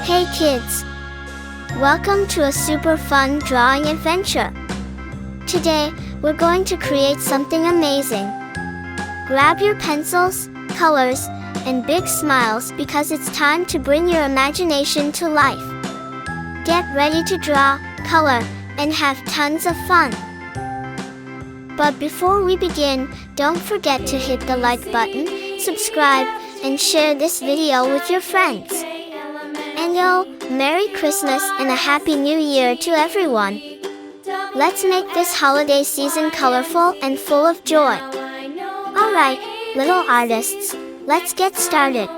Hey kids! Welcome to a super fun drawing adventure. Today, we're going to create something amazing. Grab your pencils, colors, and big smiles because it's time to bring your imagination to life. Get ready to draw, color, and have tons of fun. But before we begin, don't forget to hit the like button, subscribe, and share this video with your friends. And Merry Christmas and a Happy New Year to everyone. Let's make this holiday season colorful and full of joy. Alright, little artists, let's get started.